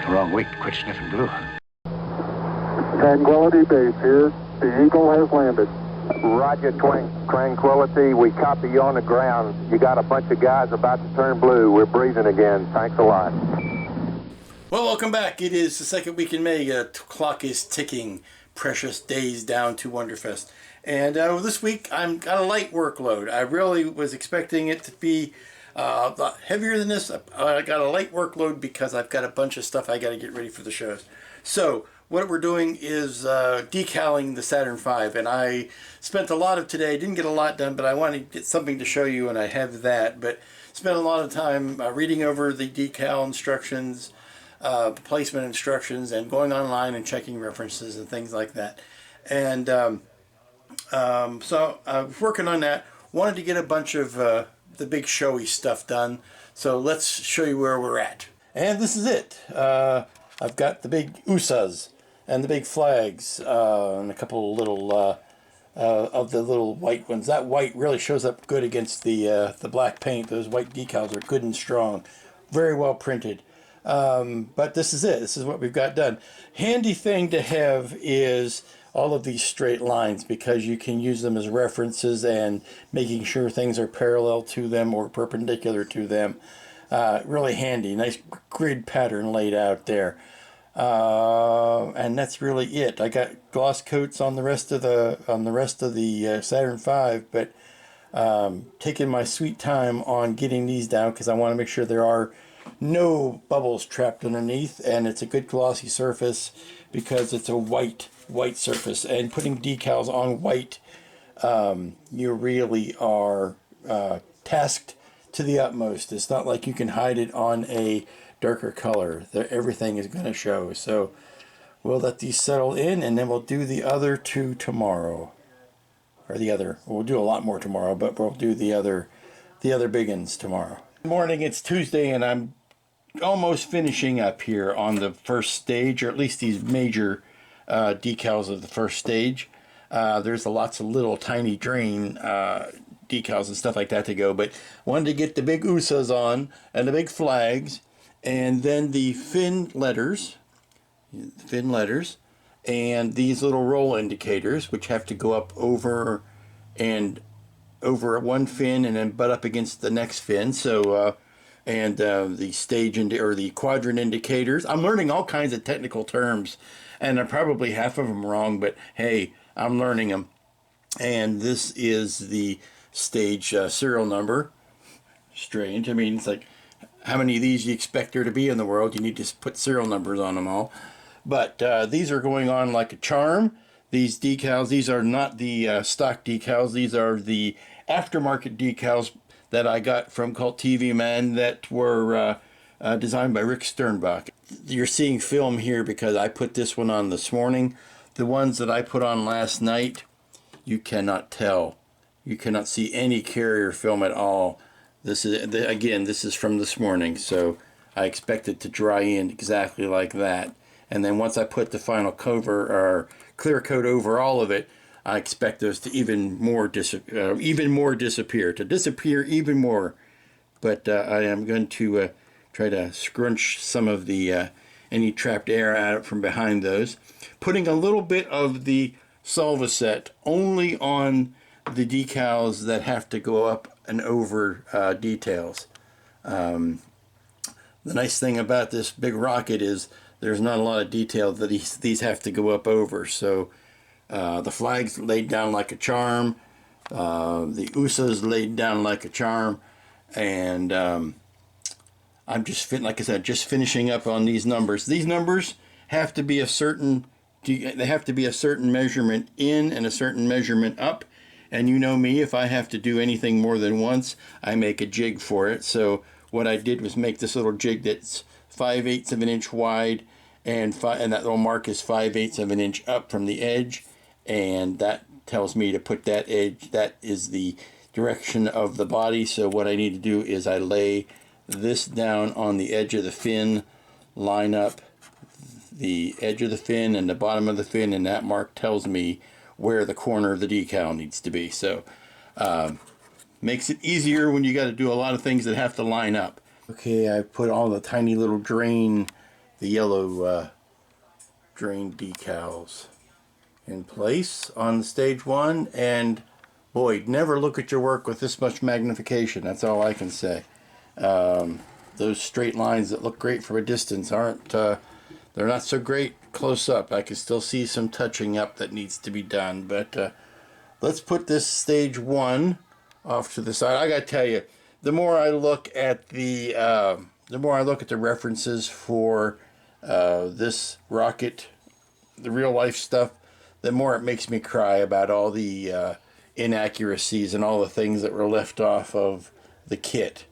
Wrong week. Quit sniffing glue. Tranquility Base here. The Eagle has landed. Roger, Tranquility. We copy you on the ground. You got a bunch of guys about to turn blue. We're breathing again. Thanks a lot. Well, welcome back. It is the second week in May. Clock is ticking. Precious days down to Wonderfest. And this week, I've got a light workload. I really was expecting it to be a lot heavier than this. I got a light workload because I've got a bunch of stuff I got to get ready for the shows. So what we're doing is decaling the Saturn V. And I spent a lot of today. Didn't get a lot done, but I wanted to get something to show you, and I have that. But spent a lot of time reading over the decal instructions, placement instructions, and going online and checking references and things like that. And so I was working on that. Wanted to get a bunch of the big showy stuff done. So let's show you where we're at. And this is it. I've got the big USAs and the big flags and a couple of little of the little white ones. That white really shows up good against the black paint. Those white decals are good and strong. Very well printed. But this is it. This is what we've got done. Handy thing to have is all of these straight lines, because you can use them as references and making sure things are parallel to them or perpendicular to them. Really handy. Nice grid pattern laid out there. And that's really it. I got gloss coats on the rest of the Saturn V, but taking my sweet time on getting these down because I want to make sure there are no bubbles trapped underneath, and it's a good glossy surface because it's a white surface. And putting decals on white, you really are tasked to the utmost. It's not like you can hide it on a darker color. Everything is going to show. So we'll let these settle in, and then we'll do the other two tomorrow. Or we'll do a lot more tomorrow, but we'll do the other big ones tomorrow. Good morning, it's Tuesday, and I'm almost finishing up here on the first stage, or at least these major decals of the first stage. There's lots of little tiny drain decals and stuff like that to go, but wanted to get the big USAs on and the big flags, and then the fin letters, and these little roll indicators, which have to go up over one fin and then butt up against the next fin. So and the stage or the quadrant indicators. I'm learning all kinds of technical terms, and I'm probably half of them wrong, but hey, I'm learning them. And this is the stage serial number. Strange. I mean, it's like, how many of these you expect there to be in the world? You need to put serial numbers on them all. But these are going on like a charm. These decals, these are not the stock decals. These are the aftermarket decals that I got from Cult TV Man that were designed by Rick Sternbach. You're seeing film here because I put this one on this morning. The ones that I put on last night, you cannot tell. You cannot see any carrier film at all. This is from this morning, so I expect it to dry in exactly like that. And then once I put the final cover or clear coat over all of it, I expect those to even more disappear, even more. But I am going to try to scrunch some of the any trapped air out from behind those. Putting a little bit of the Solvaset only on the decals that have to go up and over details. The nice thing about this big rocket is there's not a lot of detail that these have to go up over. So the flag's laid down like a charm. The USA's laid down like a charm. And I'm just finishing up on these numbers. These numbers have to be a certain measurement in and a certain measurement up. And you know me, if I have to do anything more than once, I make a jig for it. So what I did was make this little jig that's 5/8 of an inch wide, and that little mark is 5/8 of an inch up from the edge, and that tells me to put that edge. That is the direction of the body. So what I need to do is I lay this down on the edge of the fin, line up the edge of the fin and the bottom of the fin, and that mark tells me where the corner of the decal needs to be. So makes it easier when you got to do a lot of things that have to line up. Okay, I put all the tiny little drain the yellow drain decals in place on stage 1, and boy, never look at your work with this much magnification. That's all I can say. Those straight lines that look great from a distance aren't, they're not so great close up. I can still see some touching up that needs to be done, but let's put this stage 1 off to the side. I gotta tell you, the more I look at the references for this rocket, the real life stuff, the more it makes me cry about all the inaccuracies and all the things that were left off of the kit.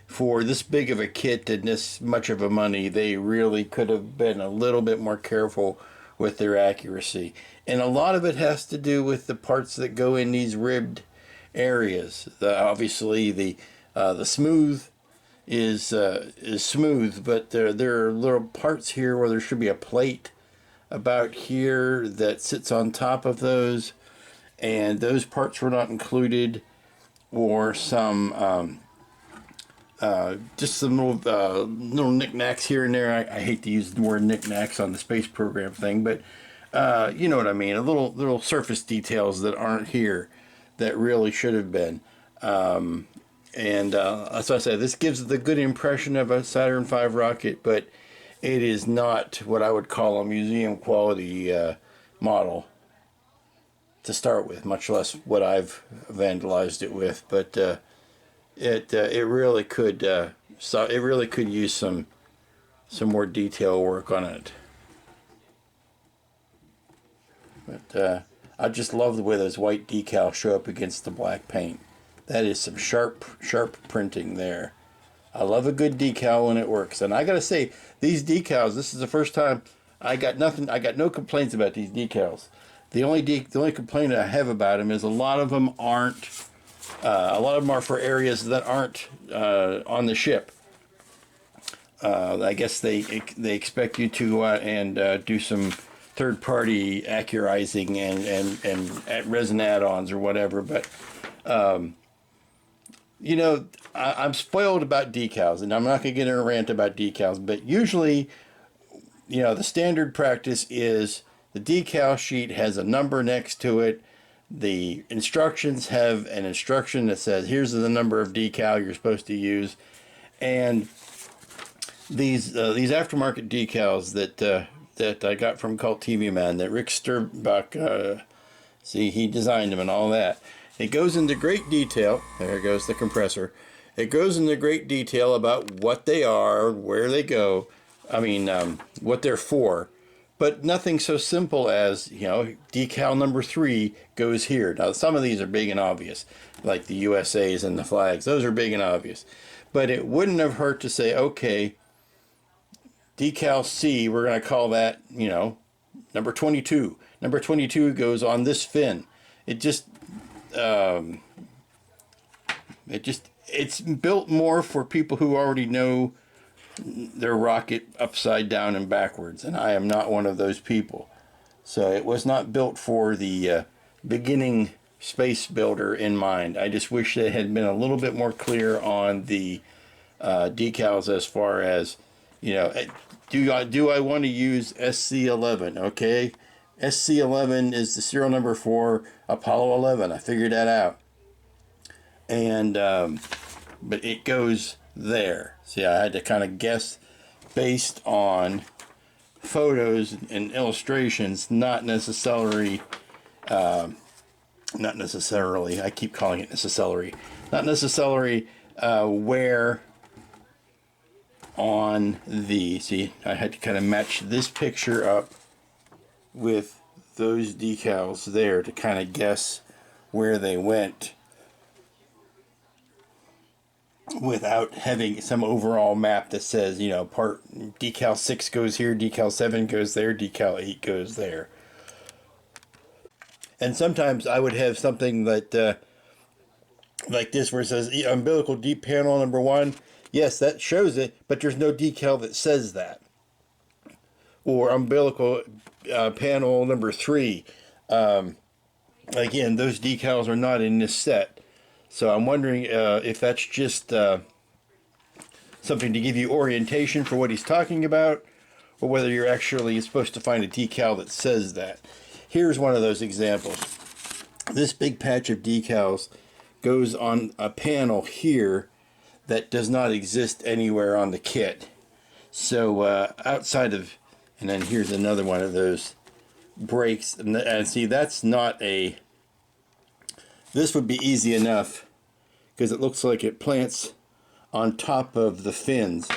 For this big of a kit and this much of a money, they really could have been a little bit more careful with their accuracy. And a lot of it has to do with the parts that go in these ribbed areas. Obviously, the smooth is smooth, but there are little parts here where there should be a plate about here that sits on top of those, and those parts were not included, or some just some little knickknacks here and there. I hate to use the word knickknacks on the space program thing, but you know what I mean. Little surface details that aren't here that really should have been. And as I said, this gives the good impression of a Saturn V rocket, but it is not what I would call a museum quality model to start with, much less what I've vandalized it with. But it really could use some more detail work on it. But I just love the way those white decals show up against the black paint. That is some sharp printing there. I love a good decal when it works. And I gotta say, these decals, this is the first time I got no complaints about these decals. The only complaint I have about them is a lot of them are for areas that aren't on the ship. I guess they expect you to go out and do some third-party accurizing and resin add-ons or whatever, but you know, I'm spoiled about decals, and I'm not going to get in a rant about decals, but usually, you know, the standard practice is the decal sheet has a number next to it. The instructions have an instruction that says, here's the number of decal you're supposed to use. And these aftermarket decals that I got from Cult TV Man, that Rick Sturbach, see, he designed them and all that. It goes into great detail. There goes the compressor. It goes into great detail about what they are, where they go. I mean, what they're for. But nothing so simple as, you know, decal number 3 goes here. Now, some of these are big and obvious, like the USA's and the flags. Those are big and obvious. But it wouldn't have hurt to say, okay, decal C, we're going to call that, you know, number 22. Number 22 goes on this fin. It's built more for people who already know their rocket upside down and backwards, and I am not one of those people. So it was not built for the beginning space builder in mind. I just wish they had been a little bit more clear on the decals as far as, you know, do I want to use SC11? Okay, SC11 is the serial number for Apollo 11. I figured that out. And but it goes there. See, I had to kind of guess based on photos and illustrations, not necessarily, I keep calling it necessarily, not necessarily where on the, see, I had to kind of match this picture up with those decals there to kind of guess where they went without having some overall map that says, you know, part decal 6 goes here, decal 7 goes there, decal 8 goes there. And sometimes I would have something that like this where it says umbilical deep panel number 1. Yes, that shows it, but there's no decal that says that. Or umbilical panel number 3. Again, those decals are not in this set. So I'm wondering if that's just some something to give you orientation for what he's talking about, or whether you're actually supposed to find a decal that says that. Here's one of those examples. This big patch of decals goes on a panel here that does not exist anywhere on the kit. So outside of, and then here's another one of those breaks, and see, that's not a, this would be easy enough because it looks like it plants on top of the fins,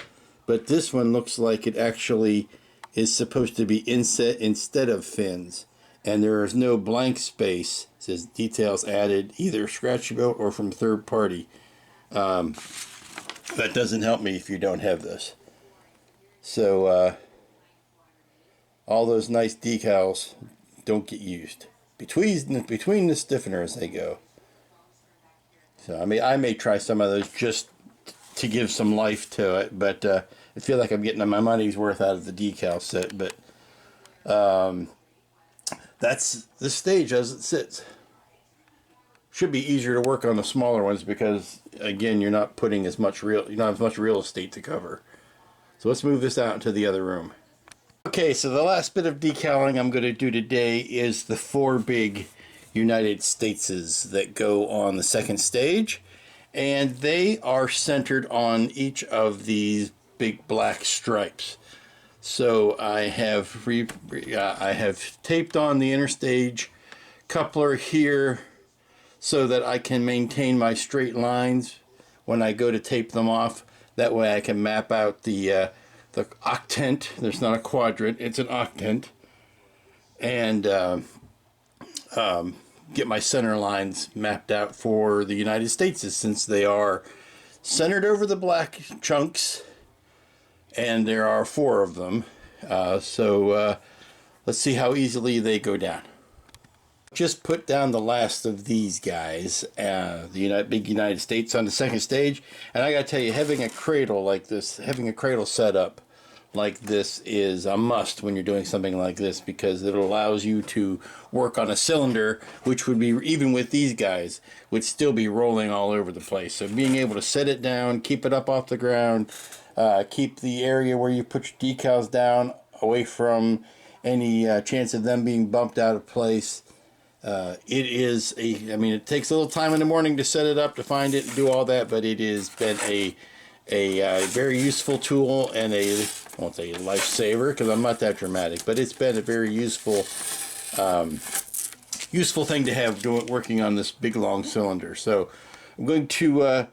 but this one looks like it actually is supposed to be inset instead of fins, and there is no blank space. It says details added either scratch built or from third party. That doesn't help me if you don't have this. So all those nice decals don't get used between the stiffener as they go. So I may try some of those just to give some life to it, but I feel like I'm getting my money's worth out of the decal set. But that's the stage as it sits. Should be easier to work on the smaller ones because again, you're not putting as much you don't have as much real estate to cover. So let's move this out into the other room. Okay, so the last bit of decaling I'm going to do today is the 4 big United Stateses that go on the second stage, and they are centered on each of these big black stripes. So I have taped on the interstage coupler here so that I can maintain my straight lines when I go to tape them off. That way I can map out the octant. There's not a quadrant, it's an octant. And get my center lines mapped out for the United States, since they are centered over the black chunks, and there are 4 of them. So let's see how easily they go down. Just put down the last of these guys, the big United States on the second stage, and I gotta tell you, having a cradle like this, having a cradle set up like this is a must when you're doing something like this, because it allows you to work on a cylinder which would be, even with these guys, would still be rolling all over the place. So being able to set it down, keep it up off the ground, keep the area where you put your decals down away from any chance of them being bumped out of place. It is I mean, it takes a little time in the morning to set it up, to find it and do all that, but it has been a very useful tool, and I won't say a lifesaver because I'm not that dramatic, but it's been a very useful thing to have working on this big long cylinder. So I'm going to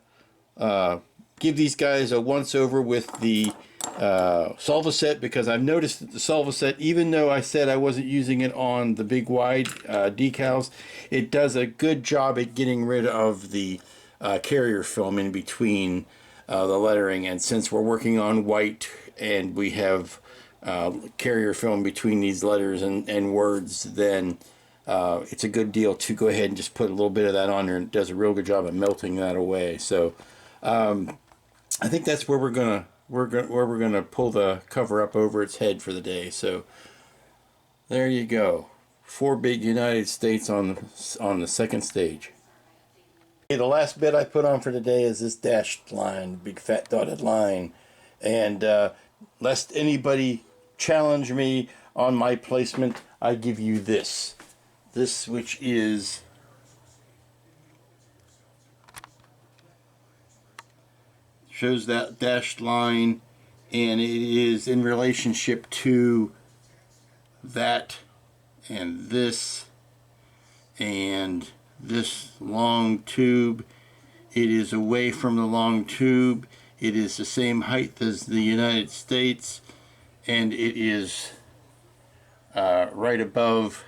give these guys a once over with the Solvaset, because I've noticed that the Solvaset, even though I said I wasn't using it on the big wide decals, it does a good job at getting rid of the carrier film in between the lettering. And since we're working on white and we have carrier film between these letters and words, then it's a good deal to go ahead and just put a little bit of that on there, and it does a real good job of melting that away. So I think that's where we're gonna pull the cover up over its head for the day. So there you go, 4 big United States on the second stage. Okay, the last bit I put on for today is this dashed line, big fat dotted line, and lest anybody challenge me on my placement, I give you this which is shows that dashed line, and it is in relationship to that and this long tube. It is away from the long tube. It is the same height as the United States, and it is right above,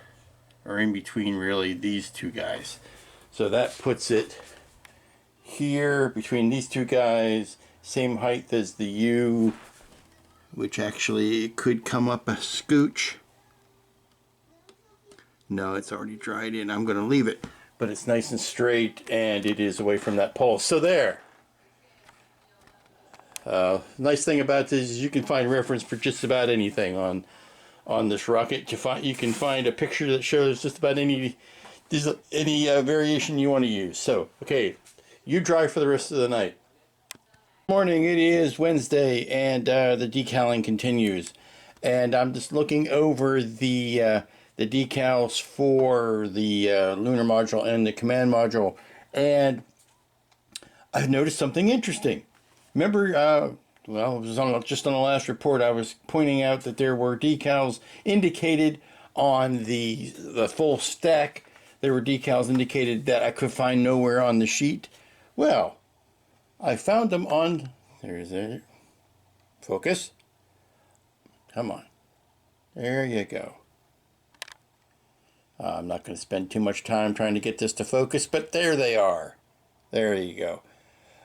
or in between really, these 2 guys. So that puts it here between these 2 guys, same height as the U, which actually it could come up a scooch. No, it's already dried in. I'm going to leave it, but it's nice and straight, and it is away from that pole. So there. Nice thing about this is you can find reference for just about anything on this rocket. You can find a picture that shows just about any variation you want to use. So, okay, you drive for the rest of the night. Morning, it is Wednesday, and the decaling continues. And I'm just looking over the decals for the lunar module and the command module, and I've noticed something interesting. Remember, well, it was just on the last report, I was pointing out that there were decals indicated on the full stack. There were decals indicated that I could find nowhere on the sheet. Well, I found them on, there's it, focus, come on, there you go. I'm not going to spend too much time trying to get this to focus, but there they are. There you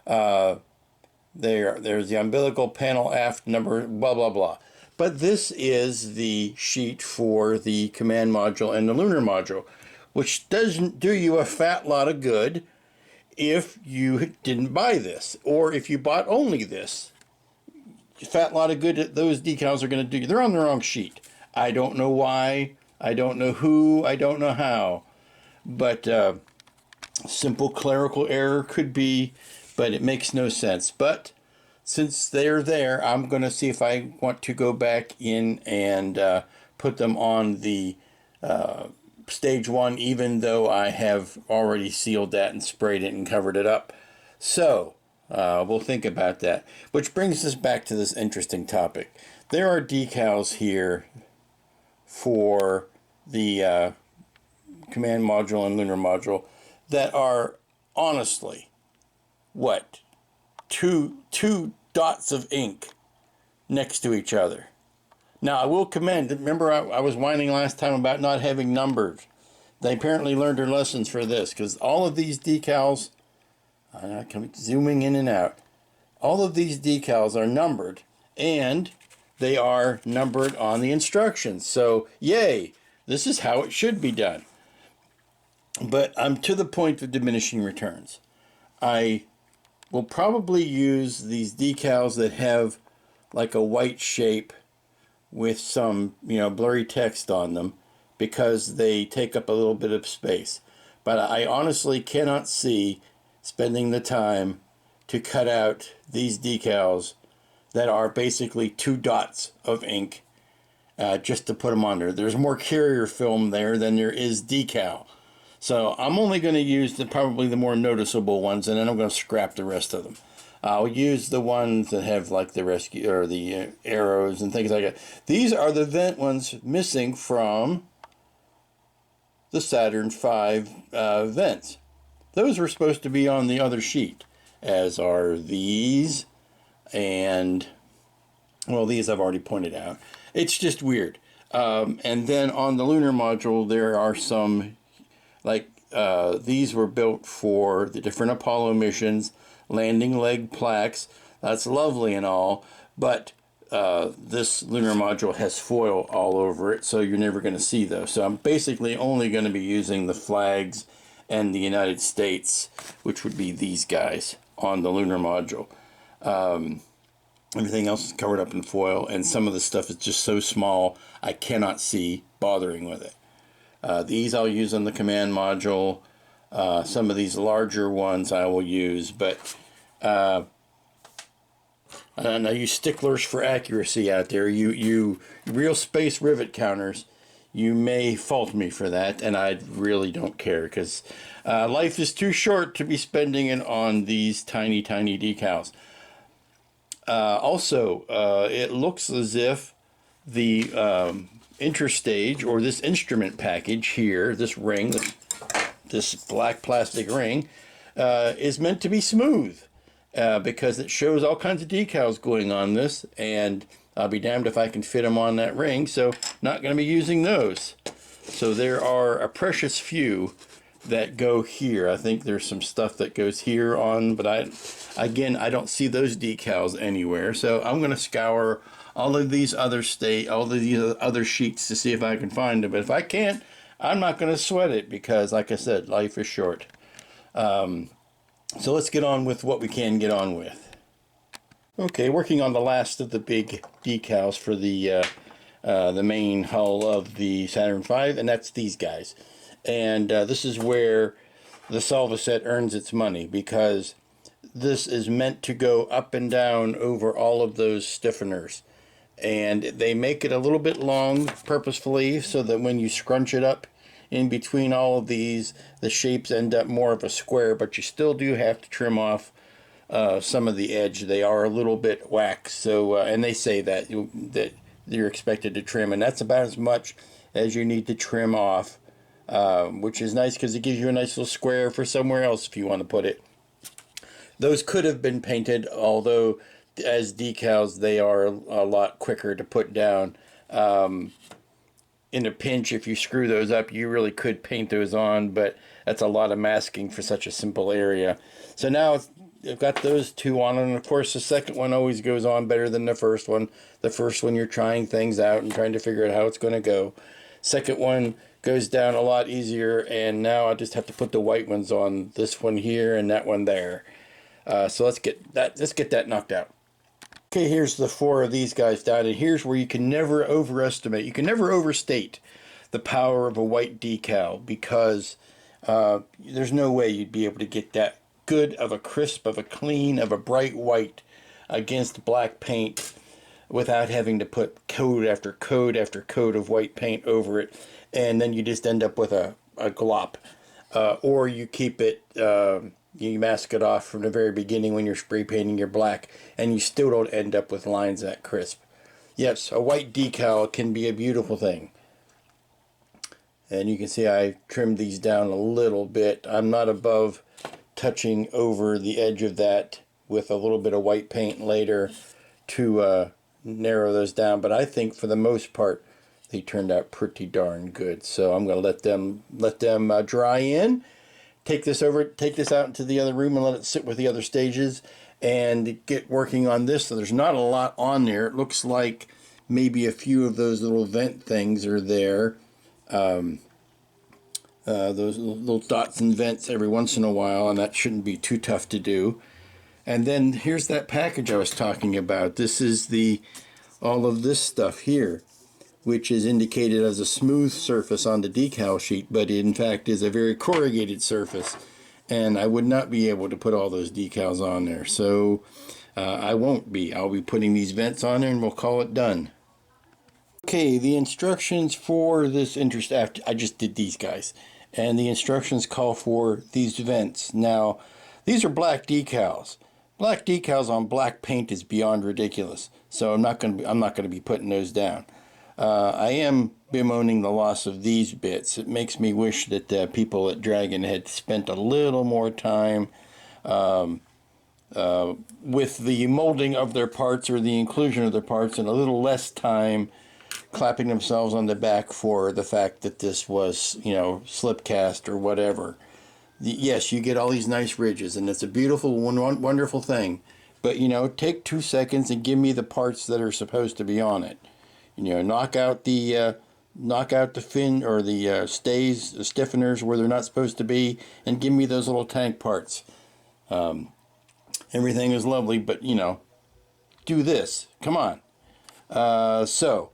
go. There's the umbilical panel aft number, blah, blah, blah. But this is the sheet for the command module and the lunar module, which doesn't do you a fat lot of good if you didn't buy this, or if you bought only this. Fat lot of good those decals are going to do you. They're on the wrong sheet. I don't know why, I don't know who, I don't know how, but simple clerical error could be, but it makes no sense. But since they're there, I'm going to see if I want to go back in and put them on the stage 1, even though I have already sealed that and sprayed it and covered it up. So we'll think about that, which brings us back to this interesting topic. There are decals here for the command module and lunar module that are honestly, what, two dots of ink next to each other. Now, I will commend, remember I was whining last time about not having numbers. They apparently learned their lessons for this, because all of these decals, I'm zooming in and out, all of these decals are numbered, and they are numbered on the instructions. So, yay, this is how it should be done. But I'm to the point of diminishing returns. I will probably use these decals that have like a white shape with some, blurry text on them, because they take up a little bit of space. But I honestly cannot see spending the time to cut out these decals that are basically 2 dots of ink just to put them on there. There's more carrier film there than there is decal. So I'm only going to use probably the more noticeable ones, and then I'm going to scrap the rest of them. I'll use the ones that have like the rescue or the arrows and things like that. These are the vent ones missing from the Saturn V vents. Those were supposed to be on the other sheet, as are these, and well, these I've already pointed out. It's just weird. And then on the lunar module, there are some, like these were built for the different Apollo missions, landing leg plaques. That's lovely and all, but this lunar module has foil all over it, so you're never going to see those. So I'm basically only going to be using the flags and the United States, which would be these guys, on the lunar module. Everything else is covered up in foil, and some of the stuff is just so small I cannot see bothering with it. These I'll use on the command module. Some of these larger ones I will use, but and I use sticklers for accuracy out there. You real space rivet counters, you may fault me for that, and I really don't care, because life is too short to be spending it on these tiny decals. Also, it looks as if the interstage, or this instrument package here, this ring, this black plastic ring, is meant to be smooth, because it shows all kinds of decals going on this, and I'll be damned if I can fit them on that ring, so not going to be using those. So there are a precious few that go here. I think there's some stuff that goes here on, but I don't see those decals anywhere. So I'm going to scour all of these other other sheets to see if I can find them. But if I can't, I'm not going to sweat it, because, like I said, life is short. So let's get on with what we can get on with. Okay, working on the last of the big decals for the main hull of the Saturn V, and that's these guys. And this is where the Salva set earns its money, because this is meant to go up and down over all of those stiffeners. And they make it a little bit long purposefully so that when you scrunch it up in between all of these, the shapes end up more of a square, but you still do have to trim off some of the edge. They are a little bit waxed, so and they say that you're expected to trim, and that's about as much as you need to trim off, which is nice because it gives you a nice little square for somewhere else if you want to put it. Those could have been painted, although as decals they are a lot quicker to put down. In a pinch, if you screw those up, you really could paint those on, but that's a lot of masking for such a simple area. So now I've got those two on, and of course the second one always goes on better than the first one. The first one you're trying things out and trying to figure out how it's going to go. Second one goes down a lot easier, and now I just have to put the white ones on, this one here and that one there. So let's get that knocked out. Okay, here's the 4 of these guys down, and here's where you can never overestimate, you can never overstate the power of a white decal, because there's no way you'd be able to get that good of a crisp, of a clean, of a bright white against black paint without having to put coat after coat after coat of white paint over it, and then you just end up with a glop. Or you keep it, you mask it off from the very beginning when you're spray painting your black, and you still don't end up with lines that crisp. Yes, a white decal can be a beautiful thing. And you can see I trimmed these down a little bit. I'm not above touching over the edge of that with a little bit of white paint later to narrow those down, but I think for the most part they turned out pretty darn good. So I'm going to let them dry in. Take this out into the other room and let it sit with the other stages and get working on this. So there's not a lot on there. It looks like maybe a few of those little vent things are there. Those little dots and vents every once in a while, and that shouldn't be too tough to do. And then here's that package I was talking about. This is all of this stuff here, which is indicated as a smooth surface on the decal sheet, but in fact is a very corrugated surface, and I would not be able to put all those decals on there. So I won't be. I'll be putting these vents on there and we'll call it done. Okay, the instructions for this I just did these guys, and the instructions call for these vents. Now, these are black decals. Black decals on black paint is beyond ridiculous, so I'm not going to be putting those down. I am bemoaning the loss of these bits. It makes me wish that people at Dragon had spent a little more time with the molding of their parts or the inclusion of their parts, and a little less time clapping themselves on the back for the fact that this was, slip cast or whatever. Yes, you get all these nice ridges, and it's a beautiful, wonderful thing. But, take 2 seconds and give me the parts that are supposed to be on it. Knock out the fin or the stays, the stiffeners where they're not supposed to be, and give me those little tank parts. Everything is lovely, but do this. Come on. So,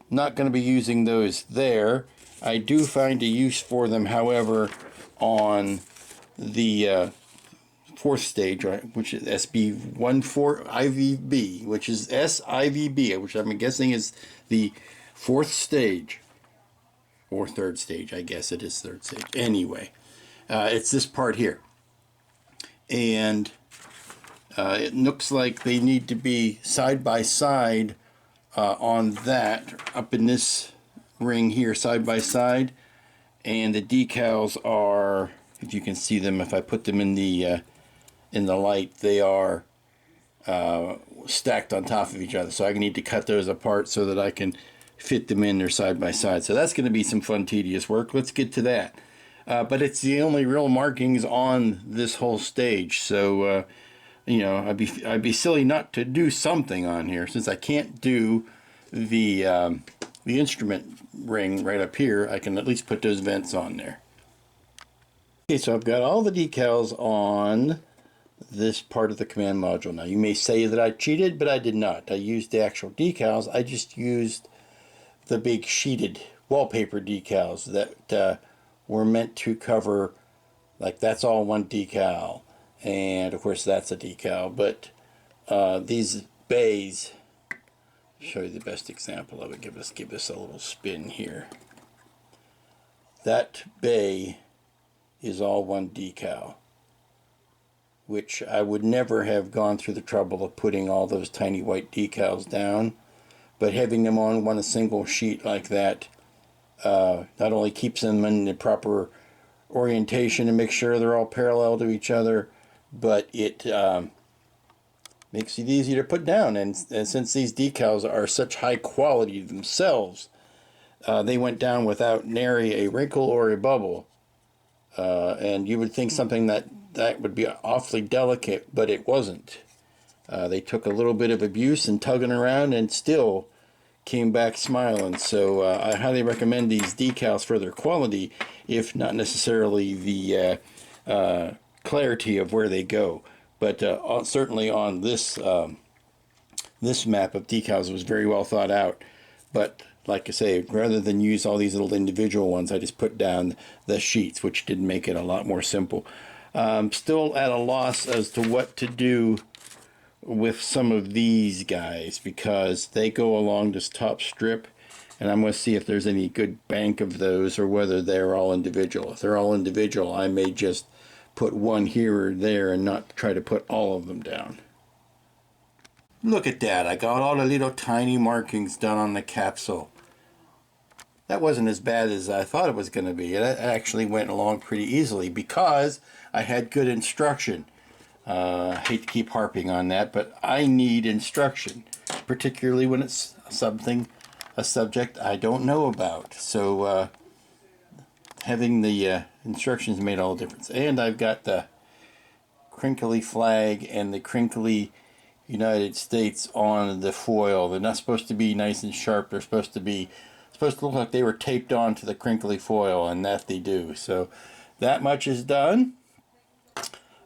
not going to be using those there. I do find a use for them, however, on the 4th stage, right, which is SB14IVB, which is SIVB, which I'm guessing is the 4th stage, or 3rd stage. I guess it is 3rd stage. Anyway, it's this part here, and it looks like they need to be side by side on that, up in this ring here, side by side, and the decals are, if you can see them, if I put them in the light, they are stacked on top of each other. So I need to cut those apart so that I can fit them in there side by side. So that's going to be some fun, tedious work. Let's get to that. But it's the only real markings on this whole stage. So, I'd be silly not to do something on here, since I can't do the instrument ring right up here. I can at least put those vents on there. Okay, so I've got all the decals on this part of the command module. Now, you may say that I cheated, but I did not. I used the actual decals. I just used the big sheeted wallpaper decals that were meant to cover, like, that's all one decal, and of course that's a decal. But these bays, show you the best example of it. Give this a little spin here. That bay is all one decal, which I would never have gone through the trouble of putting all those tiny white decals down. But having them on a single sheet like that not only keeps them in the proper orientation and makes sure they're all parallel to each other, but it makes it easy to put down. And since these decals are such high quality themselves, they went down without nary a wrinkle or a bubble. And you would think something that would be awfully delicate, but it wasn't. They took a little bit of abuse and tugging around and still came back smiling. So I highly recommend these decals for their quality, if not necessarily the clarity of where they go. But certainly on this this map of decals, was very well thought out. But like I say, rather than use all these little individual ones, I just put down the sheets, which did make it a lot more simple. Still at a loss as to what to do with some of these guys, because they go along this top strip, and I'm going to see if there's any good bank of those or whether they're all individual. If they're all individual, I may just put one here or there and not try to put all of them down. Look at that, I got all the little tiny markings done on the capsule. That wasn't as bad as I thought it was going to be. It actually went along pretty easily because I had good instruction. I hate to keep harping on that, but I need instruction, particularly when it's a subject I don't know about. So having the instructions made all the difference. And I've got the crinkly flag and the crinkly United States on the foil. They're not supposed to be nice and sharp. They're supposed to look like they were taped onto the crinkly foil, and that they do. So that much is done.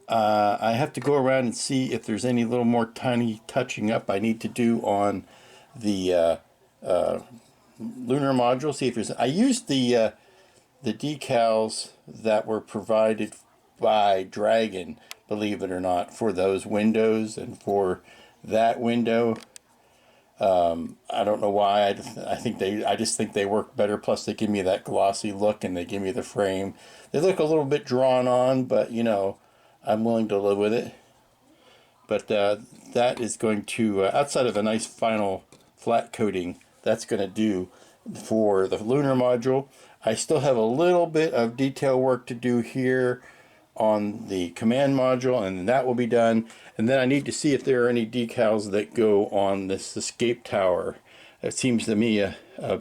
I have to go around and see if there's any little more tiny touching up I need to do on the lunar module. See if there's. I used the decals that were provided by Dragon, believe it or not, for those windows and for that window. I don't know why. I just think they work better. Plus, they give me that glossy look, and they give me the frame. They look a little bit drawn on, but you know, I'm willing to live with it. But that is going to, outside of a nice final flat coating, that's going to do for the lunar module. I still have a little bit of detail work to do here on the command module, and that will be done. And then I need to see if there are any decals that go on this escape tower. It seems to me a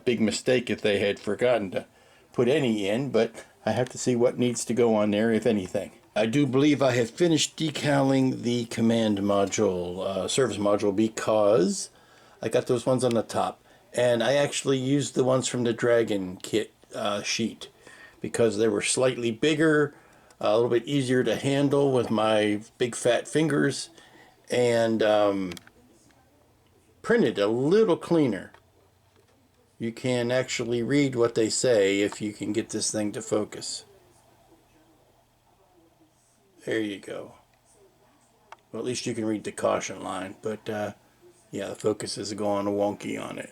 big mistake if they had forgotten to put any in, but I have to see what needs to go on there, if anything. I do believe I have finished decaling the command module, service module, because I got those ones on the top. And I actually used the ones from the Dragon kit sheet because they were slightly bigger, a little bit easier to handle with my big fat fingers, and printed a little cleaner. You can actually read what they say if you can get this thing to focus. There you go. Well, at least you can read the caution line, but yeah, the focus is going wonky on it.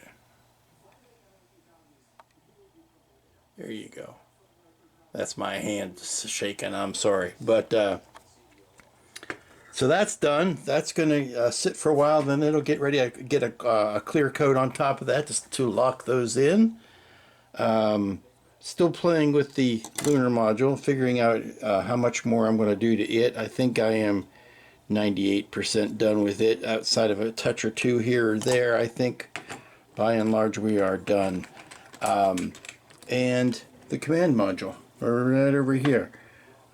There you go. That's my hand shaking, I'm sorry. But so that's done. That's going to sit for a while, then it'll get ready. I get a clear coat on top of that just to lock those in. Still playing with the lunar module, figuring out how much more I'm going to do to it. I think I am 98% done with it. Outside of a touch or two here or there, I think by and large we are done. And the command module, right over here.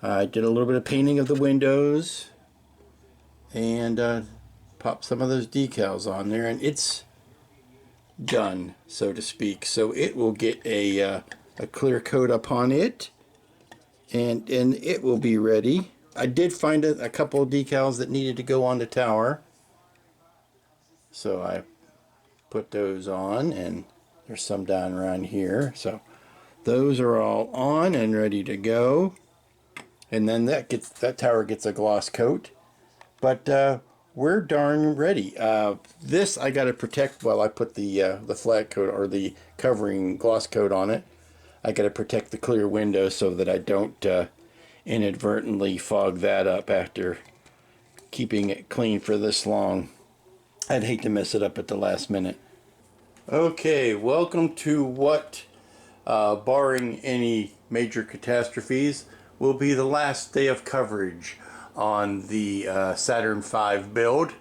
I did a little bit of painting of the windows and popped some of those decals on there, and it's done, so to speak. So it will get a clear coat upon it, and it will be ready. I did find a couple of decals that needed to go on the tower, so I put those on, and there's some down around here. So those are all on and ready to go. and then that tower gets a gloss coat. But we're darn ready. This I got to protect while I put the flat coat or the covering gloss coat on it. I got to protect the clear window so that I don't inadvertently fog that up after keeping it clean for this long. I'd hate to mess it up at the last minute. Okay, welcome to what, barring any major catastrophes, will be the last day of coverage on the Saturn V build.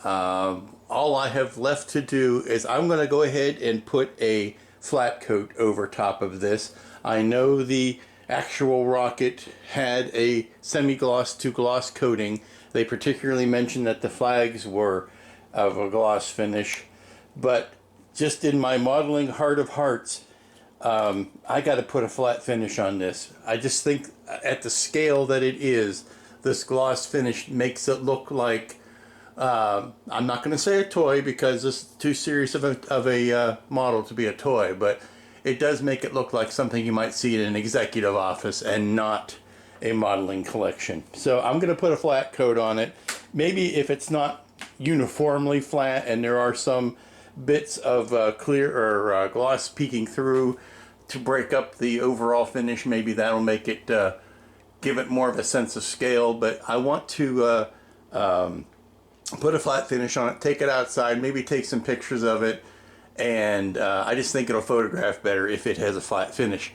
All I have left to do is I'm going to go ahead and put a flat coat over top of this. I know the actual rocket had a semi-gloss to gloss coating. They particularly mentioned that the flags were of a gloss finish, but just in my modeling heart of hearts, I got to put a flat finish on this. I just think at the scale that it is, this gloss finish makes it look like, I'm not going to say a toy because this is too serious of a model to be a toy, but it does make it look like something you might see in an executive office and not a modeling collection. So I'm going to put a flat coat on it. Maybe if it's not uniformly flat and there are some bits of clear or gloss peeking through to break up the overall finish, maybe that'll make it give it more of a sense of scale. But I want to put a flat finish on it, take it outside, maybe take some pictures of it, and I just think it'll photograph better if it has a flat finish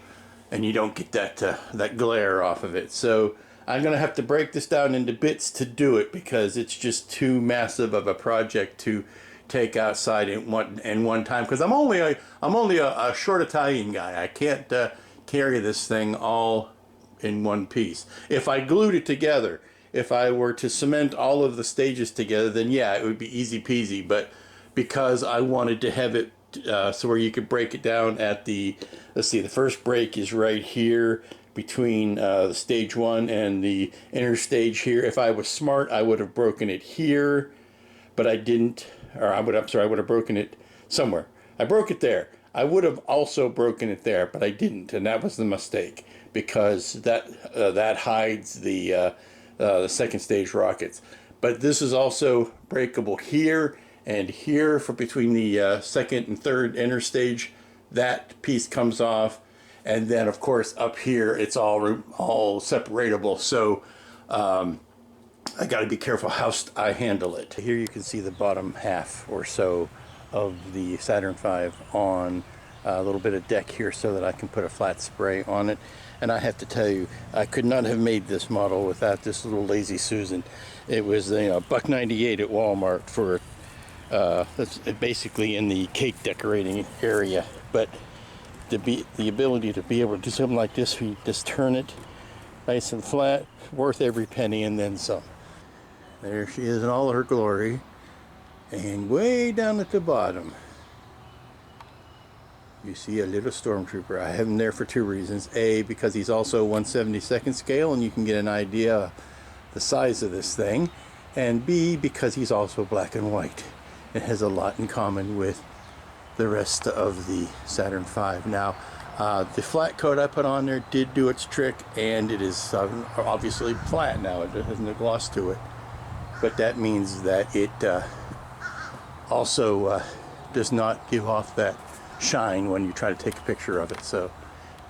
and you don't get that glare off of it. So I'm going to have to break this down into bits to do it because it's just too massive of a project to take outside in one time, because I'm only a short Italian guy. I can't carry this thing all in one piece. If I glued it together, if I were to cement all of the stages together, then yeah, it would be easy peasy. But because I wanted to have it so where you could break it down at the, let's see, the first break is right here between the stage 1 and the inner stage here. If I was smart, I would have broken it here, but I didn't. Or I would have broken it somewhere. I broke it there. I would have also broken it there, but I didn't, and that was the mistake because that hides the second stage rockets. But this is also breakable here and here for between the second and third inner stage. That piece comes off, and then of course up here it's all separatable. So I got to be careful how I handle it. Here you can see the bottom half or so of the Saturn V on a little bit of deck here so that I can put a flat spray on it. And I have to tell you, I could not have made this model without this little Lazy Susan. It was $1.98 at Walmart for that's basically in the cake decorating area. But the ability to be able to do something like this, you just turn it nice and flat, worth every penny and then some. There she is in all of her glory. And way down at the bottom, you see a little stormtrooper. I have him there for two reasons. A, because he's also 1/72nd scale and you can get an idea of the size of this thing. And B, because he's also black and white. It has a lot in common with the rest of the Saturn V. Now, the flat coat I put on there did do its trick, and it is obviously flat now. It doesn't have gloss to it. But that means that it also does not give off that shine when you try to take a picture of it. So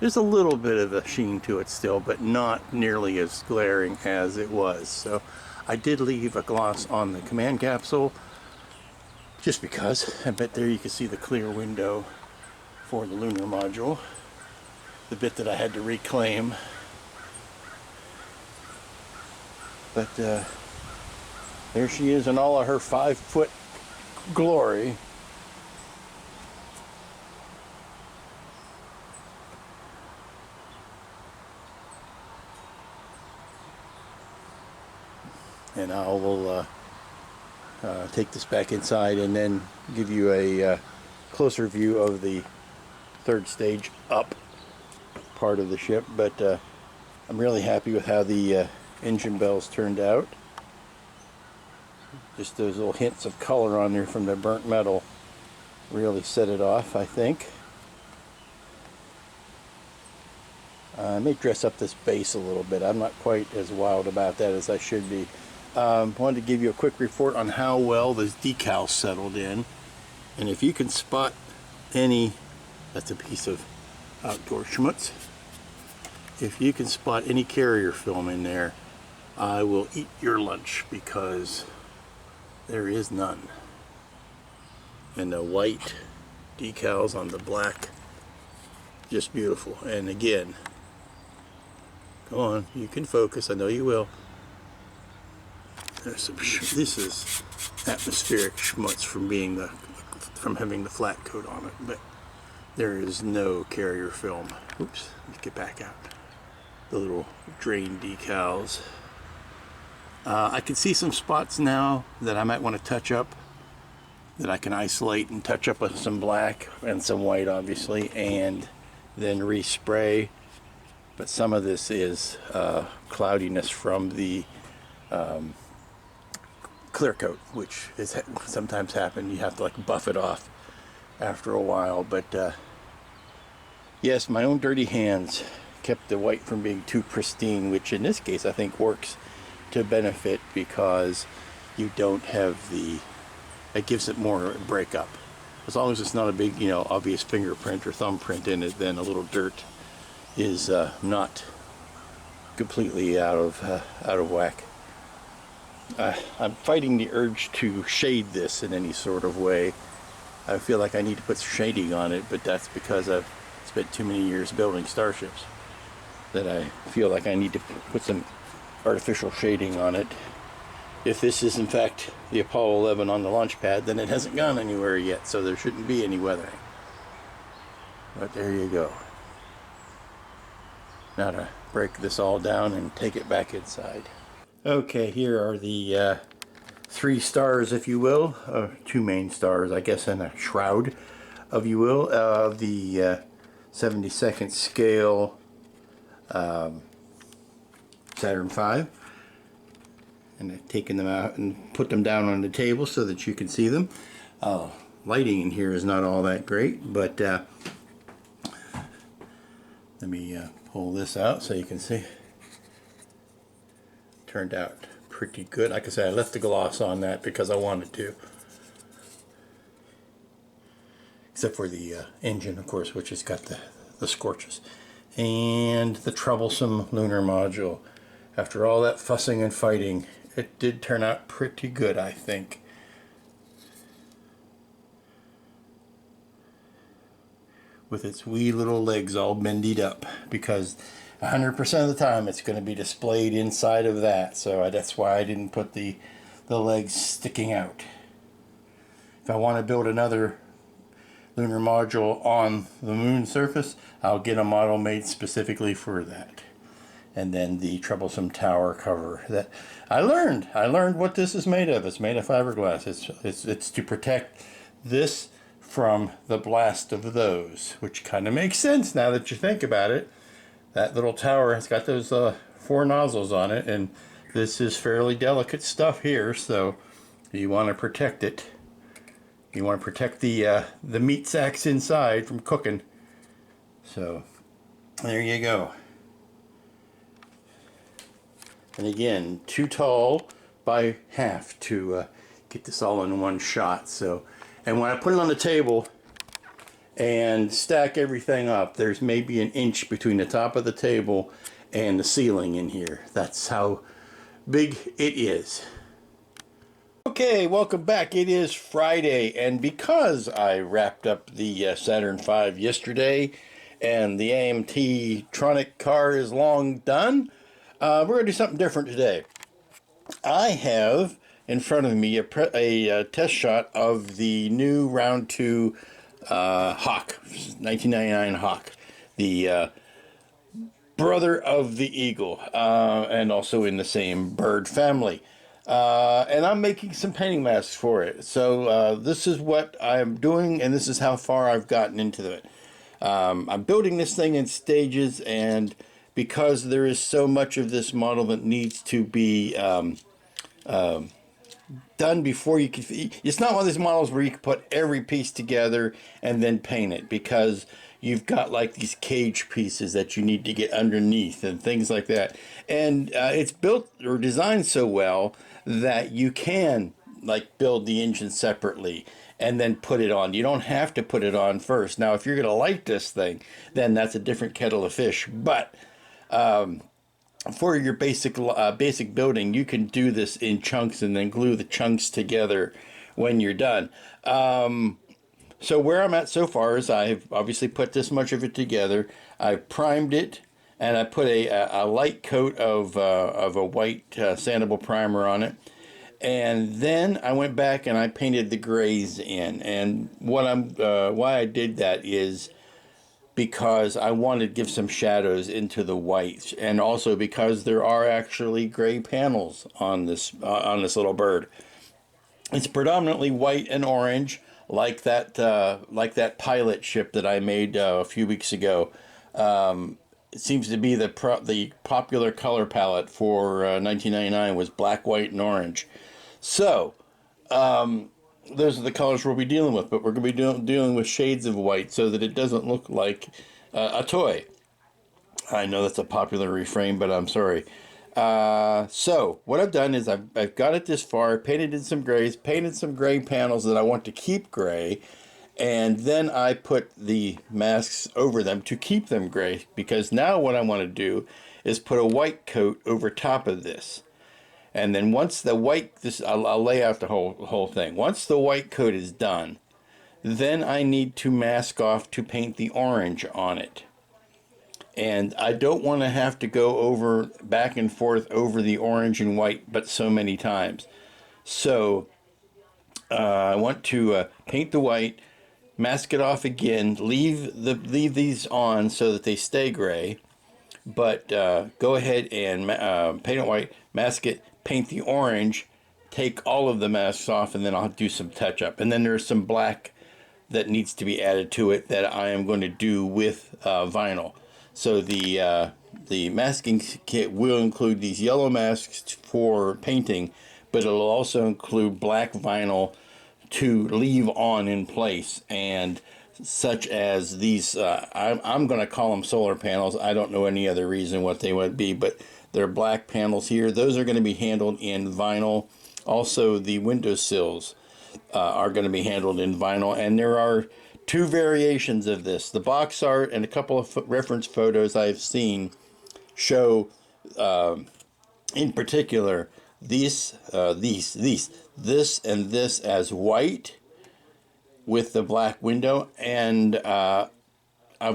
there's a little bit of a sheen to it still, but not nearly as glaring as it was. So I did leave a gloss on the command capsule just because. I bet there you can see the clear window for the lunar module, the bit that I had to reclaim. But there she is in all of her 5-foot glory. And I will take this back inside and then give you a closer view of the third stage up part of the ship. But I'm really happy with how the engine bells turned out. Just those little hints of color on there from the burnt metal really set it off, I think. I may dress up this base a little bit. I'm not quite as wild about that as I should be. Wanted to give you a quick report on how well this decal settled in. And if you can spot any, that's a piece of outdoor schmutz. If you can spot any carrier film in there, I will eat your lunch, because there is none. And the white decals on the black, just beautiful. And again, go on, you can focus, I know you will. There's some this is atmospheric schmutz from having the flat coat on it, but there is no carrier film. Oops, let me get back out. The little drain decals. I can see some spots now that I might want to touch up, that I can isolate and touch up with some black and some white, obviously, and then respray. But some of this is cloudiness from the clear coat, which is sometimes happen. You have to like buff it off after a while. But yes, my own dirty hands kept the white from being too pristine, which in this case I think works to benefit, because you don't have the, it gives it more breakup. As long as it's not a big, you know, obvious fingerprint or thumbprint in it, then a little dirt is not completely out of whack. I'm fighting the urge to shade this in any sort of way. I feel like I need to put shading on it, but that's because I've spent too many years building starships that I feel like I need to put some artificial shading on it. If this is in fact the Apollo 11 on the launch pad, then it hasn't gone anywhere yet, so there shouldn't be any weathering. But there you go. Now to break this all down and take it back inside. Okay, here are the 3 stars, if you will, 2 main stars, I guess, and a shroud, if you will, of the 72nd scale Saturn V. And I've taken them out and put them down on the table so that you can see them. Lighting in here is not all that great, but let me pull this out so you can see. Turned out pretty good. Like I said, I left the gloss on that because I wanted to. Except for the engine, of course, which has got the scorches. And the troublesome lunar module. After all that fussing and fighting, it did turn out pretty good, I think. With its wee little legs all bendied up, because 100% of the time it's going to be displayed inside of that, so that's why I didn't put the legs sticking out. If I want to build another lunar module on the moon surface, I'll get a model made specifically for that. And then the troublesome tower cover that I learned what this is made of. It's made of fiberglass. It's to protect this from the blast of those, which kind of makes sense now that you think about it. That little tower has got those 4 nozzles on it, and this is fairly delicate stuff here, so you want to protect it. You want to protect the meat sacks inside from cooking. So there you go. And again, too tall by half to get this all in one shot. So, and when I put it on the table and stack everything up, there's maybe an inch between the top of the table and the ceiling in here. That's how big it is. Okay, welcome back. It is Friday, and because I wrapped up the Saturn V yesterday and the AMT Tronic car is long done, we're going to do something different today. I have in front of me a test shot of the new Round 2 Hawk, 1999 Hawk, the brother of the Eagle, and also in the same bird family. And I'm making some painting masks for it. So this is what I'm doing, and this is how far I've gotten into it. I'm building this thing in stages, and because there is so much of this model that needs to be done before you can. It's not one of these models where you can put every piece together and then paint it, because you've got like these cage pieces that you need to get underneath and things like that. And it's built or designed so well that you can like build the engine separately and then put it on. You don't have to put it on first. Now, if you're going to light this thing, then that's a different kettle of fish. But for your basic building, you can do this in chunks and then glue the chunks together when you're done. So where I'm at so far is I've obviously put this much of it together. I've primed it, and I put a light coat of a white sandable primer on it. And then I went back and I painted the grays in. And why I did that is because I wanted to give some shadows into the whites, and also because there are actually gray panels on this little bird. It's predominantly white and orange, like that pilot ship that I made a few weeks ago. It seems to be the popular color palette for 1999 was black, white, and orange. So those are the colors we'll be dealing with, but we're going to be dealing with shades of white so that it doesn't look like a toy. I know that's a popular refrain, but I'm sorry. So what I've done is I've got it this far, painted in some grays, painted some gray panels that I want to keep gray, and then I put the masks over them to keep them gray, because now what I want to do is put a white coat over top of this. And then once the white, I'll lay out the whole thing. Once the white coat is done, then I need to mask off to paint the orange on it. And I don't want to have to go back and forth over the orange and white but so many times. So I want to paint the white, mask it off again, leave these on so that they stay gray, but go ahead and paint it white, mask it, paint the orange, take all of the masks off, and then I'll do some touch up. And then there's some black that needs to be added to it that I am going to do with vinyl. So the masking kit will include these yellow masks for painting, but it'll also include black vinyl to leave on in place, and such as these, I'm going to call them solar panels. I don't know any other reason what they would be, but they're black panels here. Those are going to be handled in vinyl. Also, the windowsills are going to be handled in vinyl, and there are two variations of this. The box art and a couple of reference photos I've seen show, in particular, this and this as white with the black window, and I've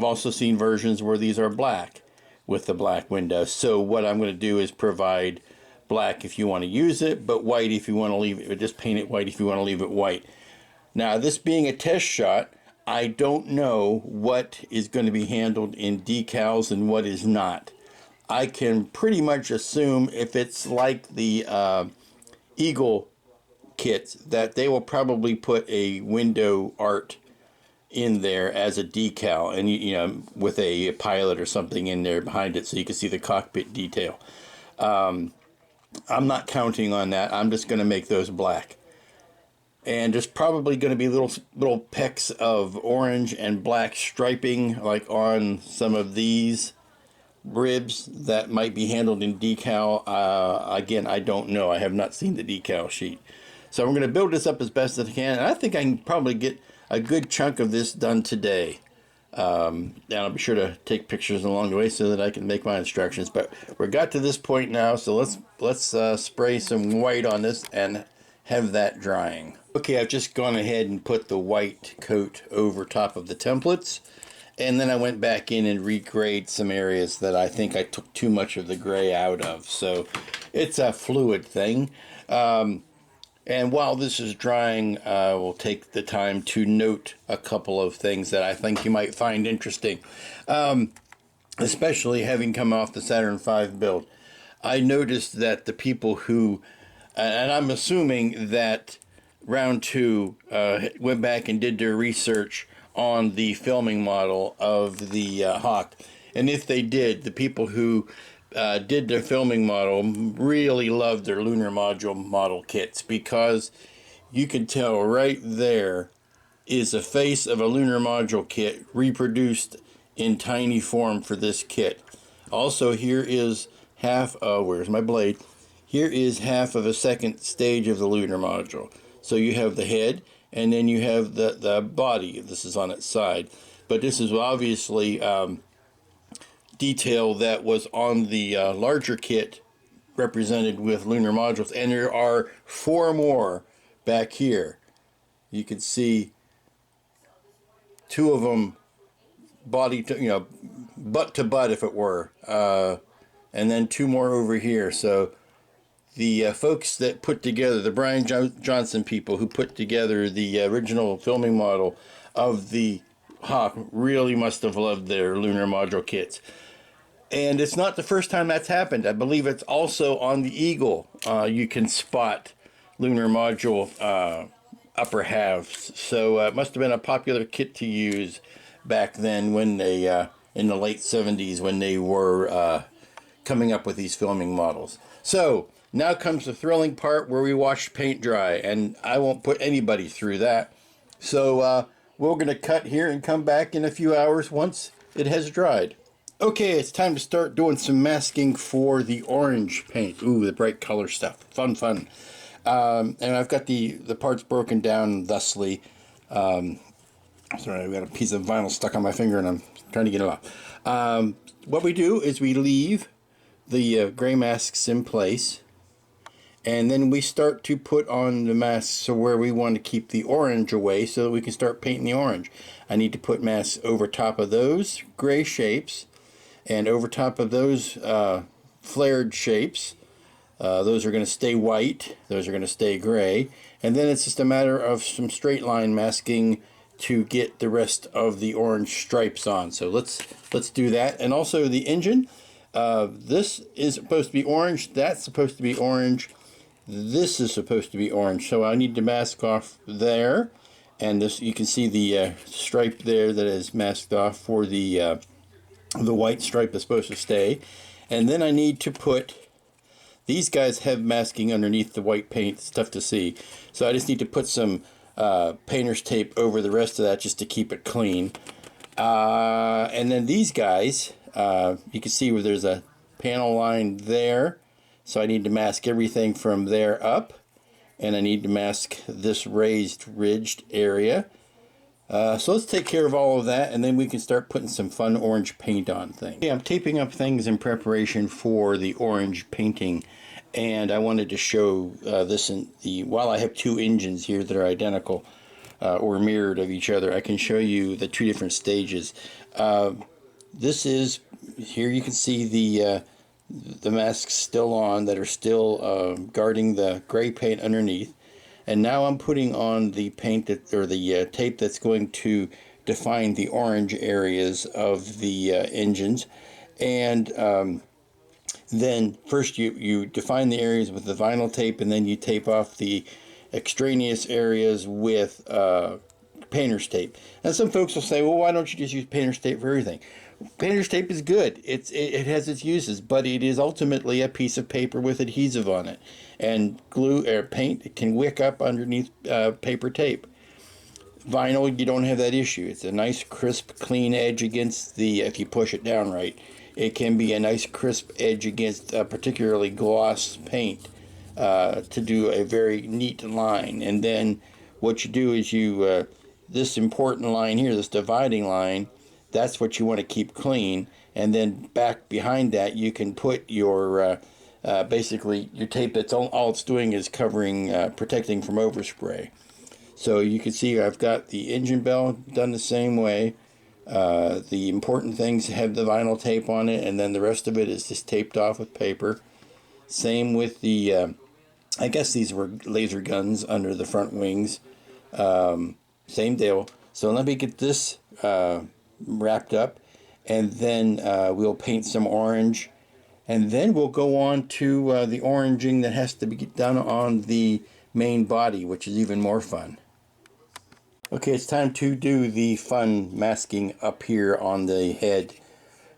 also seen versions where these are black with the black window. So what I'm going to do is provide black if you want to use it, but white if you want to leave it, or just paint it white if you want to leave it white. Now, this being a test shot, I don't know what is going to be handled in decals and what is not. I can pretty much assume if it's like the Eagle kits, that they will probably put a window art in there as a decal, and you know, with a pilot or something in there behind it so you can see the cockpit detail. I'm not counting on that. I'm just going to make those black. And there's probably going to be little pecks of orange and black striping, like on some of these ribs, that might be handled in decal. Again, I don't know. I have not seen the decal sheet. So I'm going to build this up as best as I can, and I think I can probably get a good chunk of this done today. And I'll be sure to take pictures along the way so that I can make my instructions. But we got to this point now, so let's spray some white on this and have that drying. Okay, I've just gone ahead and put the white coat over top of the templates, and then I went back in and regrayed some areas that I think I took too much of the gray out of. So it's a fluid thing. And while this is drying, we'll take the time to note a couple of things that I think you might find interesting, especially having come off the Saturn V build. I noticed that the people who, and I'm assuming that Round 2 went back and did their research on the filming model of the Hawk. And if they did, the people who did their filming model really loved their lunar module model kits, because you can tell right there is a face of a lunar module kit reproduced in tiny form for this kit. Also, here is half of, where's my blade? Here is half of a second stage of the lunar module. So you have the head, and then you have the body. This is on its side. But this is obviously detail that was on the larger kit represented with lunar modules. And there are 4 more back here. You can see 2 of them body to, butt to butt, if it were. And then 2 more over here. So the folks that put together, the Brian Johnson people who put together the original filming model of the Hawk, really must have loved their lunar module kits. And it's not the first time that's happened. I believe it's also on the Eagle. You can spot lunar module upper halves. So it must have been a popular kit to use back then, when they in the late 70s, when they were coming up with these filming models. So now comes the thrilling part where we watch paint dry, and I won't put anybody through that. So we're going to cut here and come back in a few hours once it has dried. Okay, it's time to start doing some masking for the orange paint. Ooh, the bright color stuff. Fun, fun. And I've got the parts broken down thusly. Sorry, I've got a piece of vinyl stuck on my finger and I'm trying to get it off. What we do is we leave the gray masks in place, and then we start to put on the masks so where we want to keep the orange away so that we can start painting the orange. I need to put masks over top of those gray shapes and over top of those flared shapes. Those are going to stay white, those are going to stay gray, and then it's just a matter of some straight line masking to get the rest of the orange stripes on. So let's do that. And also the engine, this is supposed to be orange, that's supposed to be orange, this is supposed to be orange. So I need to mask off there, and this, you can see the stripe there that is masked off for the white stripe is supposed to stay. And then I need to put, these guys have masking underneath the white paint, it's tough to see. So I just need to put some painter's tape over the rest of that just to keep it clean. And then these guys, you can see where there's a panel line there. So I need to mask everything from there up. And I need to mask this raised, ridged area. So let's take care of all of that, and then we can start putting some fun orange paint on things. Okay, I'm taping up things in preparation for the orange painting, and I wanted to show this in the, while I have 2 engines here that are identical or mirrored of each other, I can show you the 2 different stages. This is, here you can see the masks still on that are still guarding the gray paint underneath. And now I'm putting on the paint that, or the tape that's going to define the orange areas of the engines. And then first you define the areas with the vinyl tape, and then you tape off the extraneous areas with painter's tape. And some folks will say, well, why don't you just use painter's tape for everything? Painter's tape is good. It has its uses, but it is ultimately a piece of paper with adhesive on it. And glue or paint can wick up underneath paper tape. Vinyl, you don't have that issue. It's a nice, crisp, clean edge against the, if you push it down right, it can be a nice, crisp edge against particularly gloss paint to do a very neat line. And then what you do is you, this important line here, this dividing line, that's what you want to keep clean. And then back behind that, you can put your basically your tape that's all it's doing is covering, protecting from overspray. So you can see I've got the engine bell done the same way. The important things have the vinyl tape on it, and then the rest of it is just taped off with paper. Same with the, I guess these were laser guns under the front wings. Same deal. So let me get this wrapped up, and then we'll paint some orange. And then we'll go on to the oranging that has to be done on the main body, which is even more fun. Okay, it's time to do the fun masking up here on the head.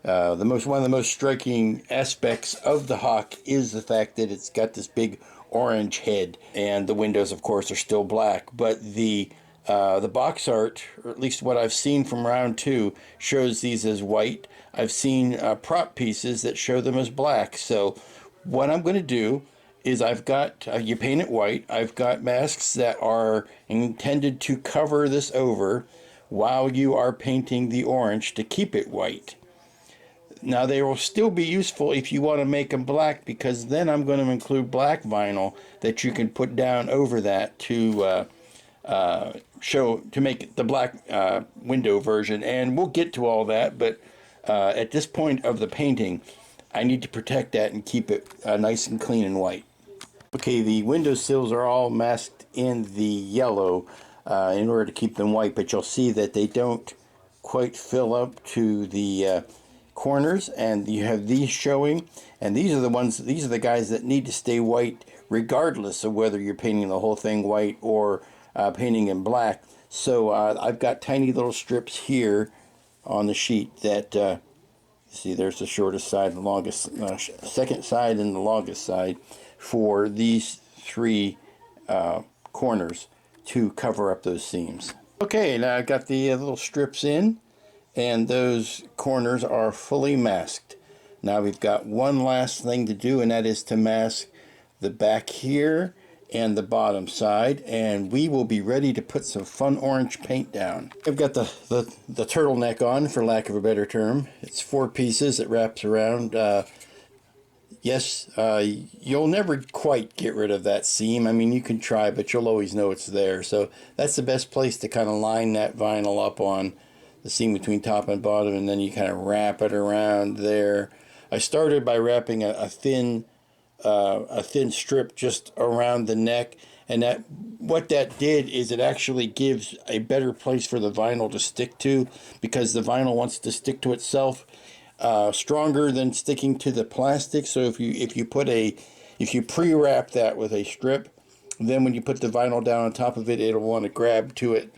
One of the most striking aspects of the Hawk is the fact that it's got this big orange head, and the windows, of course, are still black. But the box art, or at least what I've seen from round 2, shows these as white. I've seen prop pieces that show them as black. So what I'm going to do is I've got, you paint it white, I've got masks that are intended to cover this over while you are painting the orange to keep it white. Now they will still be useful if you want to make them black, because then I'm going to include black vinyl that you can put down over that to make the black window version. And we'll get to all that, but at this point of the painting, I need to protect that and keep it nice and clean and white. Okay, the window sills are all masked in the yellow in order to keep them white, but you'll see that they don't quite fill up to the corners, and you have these showing, and these are the guys that need to stay white regardless of whether you're painting the whole thing white or painting in black. So I've got tiny little strips here on the sheet that see, there's the shortest side, the longest, second side and the longest side for these 3 corners to cover up those seams. Okay, now I've got the little strips in, and those corners are fully masked. Now we've got one last thing to do, and that is to mask the back here and the bottom side, and we will be ready to put some fun orange paint down. I've got the turtleneck on, for lack of a better term. It's 4 pieces. It wraps around. Yes, you'll never quite get rid of that seam. I mean, you can try, but you'll always know it's there. So that's the best place to kind of line that vinyl up on the seam between top and bottom, and then you kind of wrap it around there. I started by wrapping a thin strip just around the neck, and what that did is it actually gives a better place for the vinyl to stick to, because the vinyl wants to stick to itself stronger than sticking to the plastic. So if you pre-wrap that with a strip, then when you put the vinyl down on top of it, it'll want to grab to it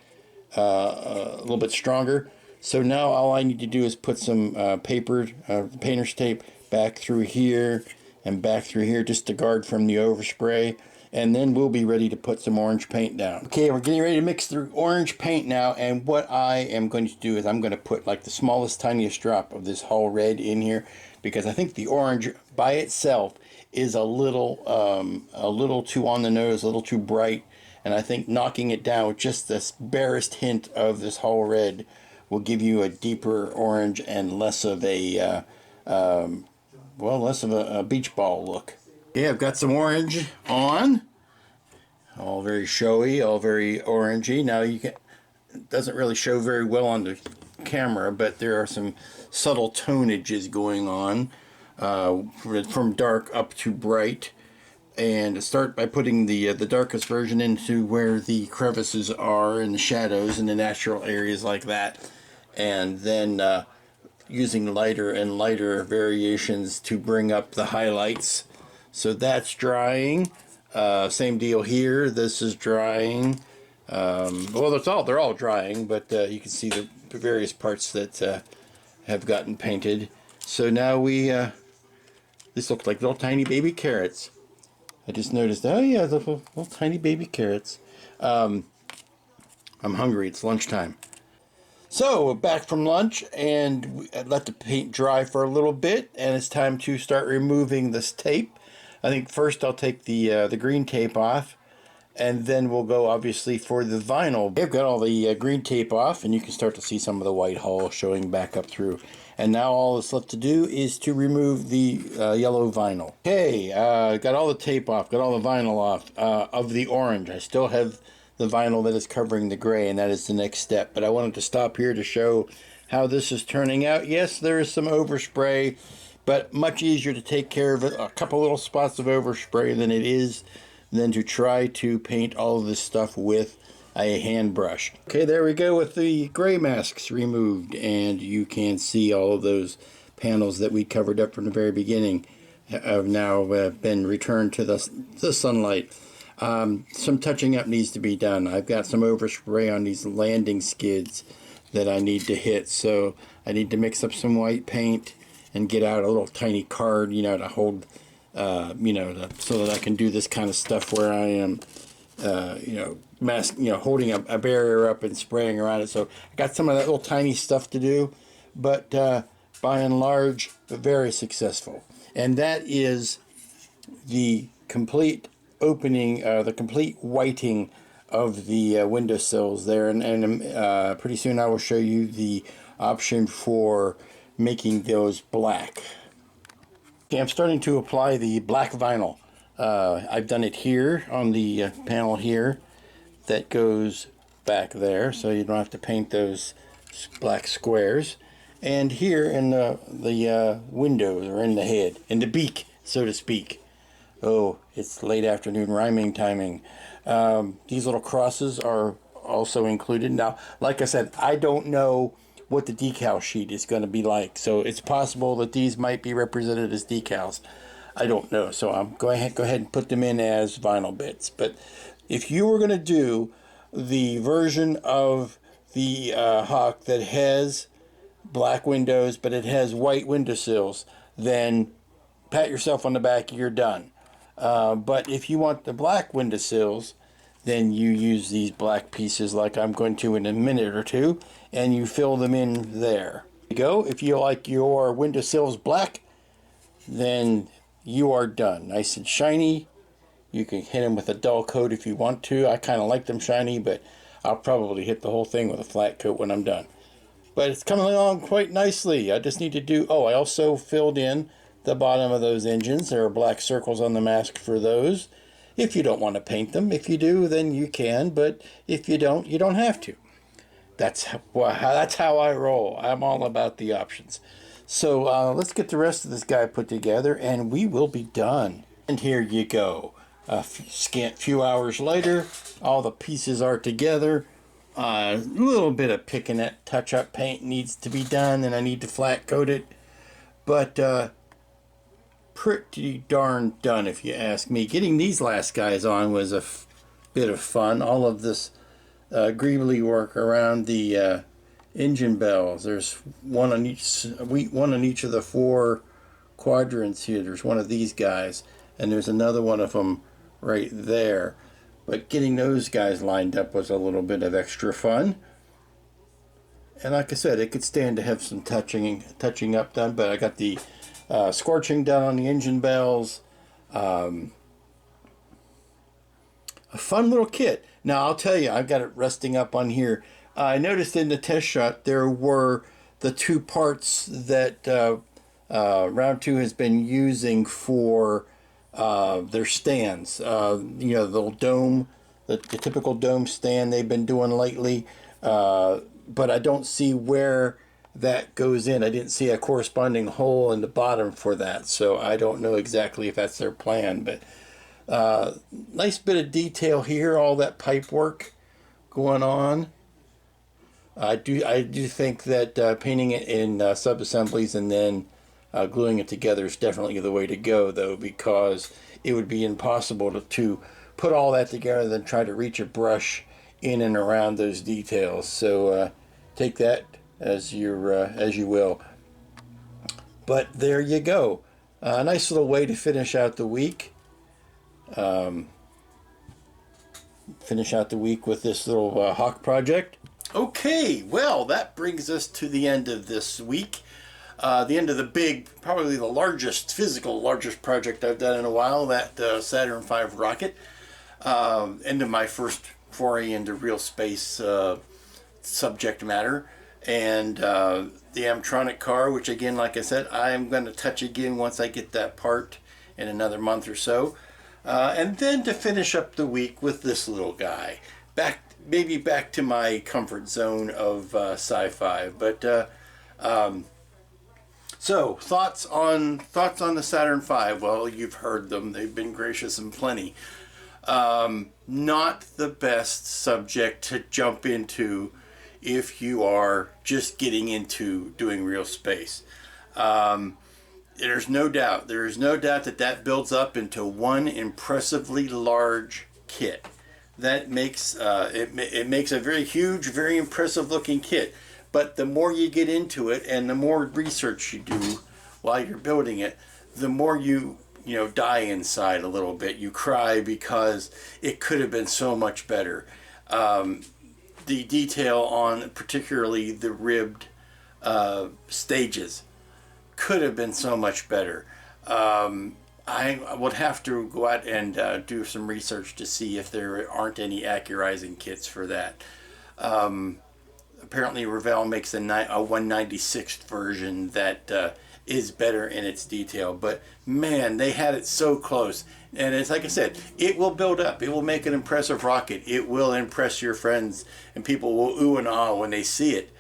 a little bit stronger. So now all I need to do is put some painter's tape back through here and back through here, just to guard from the overspray, and then we'll be ready to put some orange paint down. Okay, we're getting ready to mix the orange paint now, and what I am going to do is I'm going to put like the smallest, tiniest drop of this Hull Red in here, because I think the orange by itself is a little too on the nose, a little too bright, and I think knocking it down with just this barest hint of this Hull Red will give you a deeper orange and less of a beach ball look. Yeah, I've got some orange on, all very showy, all very orangey. Now it doesn't really show very well on the camera, but there are some subtle tonages going on from dark up to bright. And start by putting the darkest version into where the crevices are and the shadows and the natural areas like that, and then using lighter and lighter variations to bring up the highlights. So that's drying. Same deal here. This is drying. Well, they're all drying, but you can see the various parts that have gotten painted. So now this looks like little tiny baby carrots. I just noticed, oh yeah, the little tiny baby carrots. I'm hungry, it's lunchtime. So, we're back from lunch, and we let the paint dry for a little bit, and it's time to start removing this tape. I think first I'll take the green tape off, and then we'll go obviously for the vinyl. I've got all the green tape off, and you can start to see some of the white hull showing back up through. And now all that's left to do is to remove the yellow vinyl. Okay, got all the tape off, got all the vinyl off of the orange. I still have the vinyl that is covering the gray, and that is the next step. But I wanted to stop here to show how this is turning out. Yes, there is some overspray, but much easier to take care of it. A couple little spots of overspray than to try to paint all of this stuff with a hand brush. Okay, there we go with the gray masks removed, and you can see all of those panels that we covered up from the very beginning have now been returned to the sunlight. Some touching up needs to be done. I've got some overspray on these landing skids that I need to hit. So I need to mix up some white paint and get out a little tiny card, you know, to hold, you know, so that I can do this kind of stuff where I am, you know, holding a barrier up and spraying around it. So I got some of that little tiny stuff to do, but by and large, very successful. And that is the complete opening, the complete whiting of the windowsills there. And pretty soon I will show you the option for making those black. Okay, I'm starting to apply the black vinyl. I've done it here on the panel here that goes back there, so you don't have to paint those black squares. And here in the windows, or in the head, in the beak, so to speak. Oh, it's late afternoon rhyming timing. These little crosses are also included. Now, like I said, I don't know what the decal sheet is going to be like, so it's possible that these might be represented as decals. I don't know, so I'm go ahead and put them in as vinyl bits. But if you were going to do the version of the Hawk that has black windows but it has white windowsills, then pat yourself on the back, you're done. But if you want the black windowsills, then you use these black pieces like I'm going to in a minute or two, and you fill them in there. There you go. If you like your windowsills black, then you are done. Nice and shiny. You can hit them with a dull coat if you want to. I kind of like them shiny, but I'll probably hit the whole thing with a flat coat when I'm done. But it's coming along quite nicely. I just need to do, I also filled in the bottom of those engines. There are black circles on the mask for those. If you don't want to paint them, if you do, then you can, but if you don't, you don't have to. That's how I roll. I'm all about the options. So let's get the rest of this guy put together, and we will be done. And here you go. A scant few hours later, all the pieces are together. A little bit of picking at touch-up paint needs to be done, and I need to flat coat it. But pretty darn done, if you ask me. Getting these last guys on was a bit of fun. All of this greebly work around the engine bells. There's one on each of the four quadrants here. There's one of these guys, and there's another one of them right there. But getting those guys lined up was a little bit of extra fun. And like I said, it could stand to have some touching up done, but I got the scorching done on the engine bells. A fun little kit. Now I'll tell you, I've got it resting up on here. I noticed in the test shot there were the two parts that Round 2 has been using for their stands. You know, the little dome, the typical dome stand they've been doing lately. But I don't see where that goes in. I didn't see a corresponding hole in the bottom for that, so I don't know exactly if that's their plan. But nice bit of detail here, all that pipe work going on. I do think that painting it in sub-assemblies and then gluing it together is definitely the way to go, though, because it would be impossible to put all that together and then try to reach a brush in and around those details. So take that as you will. But there you go. A nice little way to finish out the week. Finish out the week with this little Hawk project. Okay, well, that brings us to the end of this week. The end of the big, probably the largest project I've done in a while, that Saturn V rocket. End of my first foray into real space subject matter. And the Amtronic car, which again, like I said, I'm going to touch again once I get that part in another month or so. And then to finish up the week with this little guy. Maybe back to my comfort zone of sci-fi. But so thoughts on the Saturn V. Well, you've heard them. They've been gracious and plenty. Not the best subject to jump into if you are just getting into doing real space. There's no doubt that builds up into one impressively large kit. That makes it makes a very huge, very impressive looking kit. But the more you get into it and the more research you do while you're building it, the more you die inside a little bit. You cry because it could have been so much better. The detail on particularly the ribbed stages could have been so much better. I would have to go out and do some research to see if there aren't any accurizing kits for that. Apparently Revell makes a 196th version that is better in its detail, but man, they had it so close. And it's like I said, it will build up. It will make an impressive rocket. It will impress your friends, and people will ooh and ah when they see it.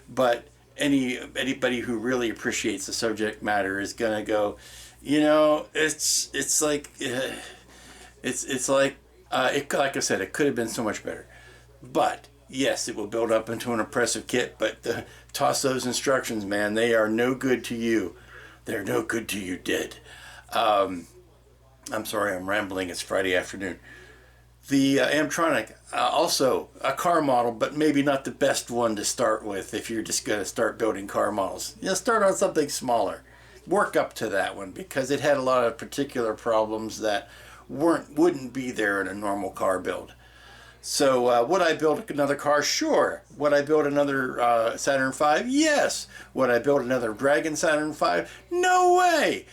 But anybody who really appreciates the subject matter is gonna go, it's like like I said, it could have been so much better. But yes, it will build up into an impressive kit. But toss those instructions, man. They are no good to you. They're no good to you dead. I'm sorry, I'm rambling. It's Friday afternoon. The Amtronic, also a car model, but maybe not the best one to start with if you're just going to start building car models. Start on something smaller. Work up to that one, because it had a lot of particular problems that wouldn't be there in a normal car build. So would I build another car? Sure. Would I build another Saturn V? Yes. Would I build another Dragon Saturn V? No way.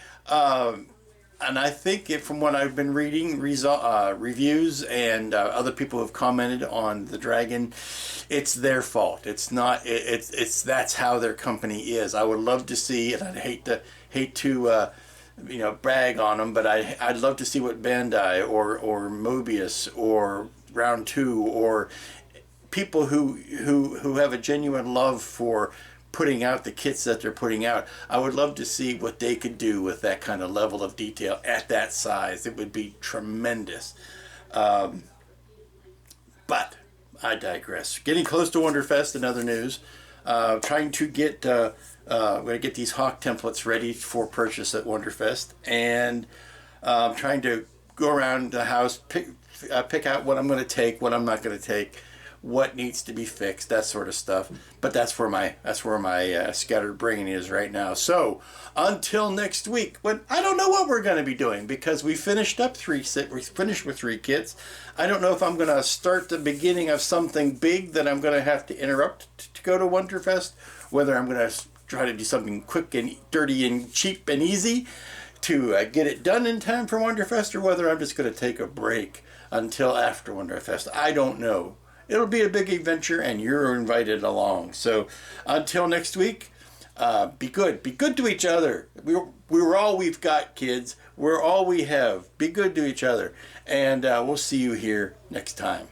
And I think from what I've been reading, reviews and other people who have commented on the Dragon, it's their fault. It's not. That's how their company is. I would love to see, and I'd hate to brag on them, but I'd love to see what Bandai or Mobius or Round 2 or people who have a genuine love for putting out the kits that they're putting out. I would love to see what they could do with that kind of level of detail at that size. It would be tremendous. But I digress. Getting close to Wonderfest in other news. Trying to get we're going to get these Hawk templates ready for purchase at Wonderfest, and trying to go around the house, pick out what I'm going to take, what I'm not going to take, what needs to be fixed, that sort of stuff. But that's where my scattered brain is right now. So until next week, when I don't know what we're going to be doing, because we finished with 3 kits. I don't know if I'm going to start the beginning of something big that I'm going to have to interrupt to go to Wonderfest, whether I'm going to try to do something quick and dirty and cheap and easy to get it done in time for Wonderfest, or whether I'm just going to take a break until after Wonderfest. I don't know. It'll be a big adventure, and you're invited along. So until next week, be good. Be good to each other. We're all we've got, kids. We're all we have. Be good to each other. And we'll see you here next time.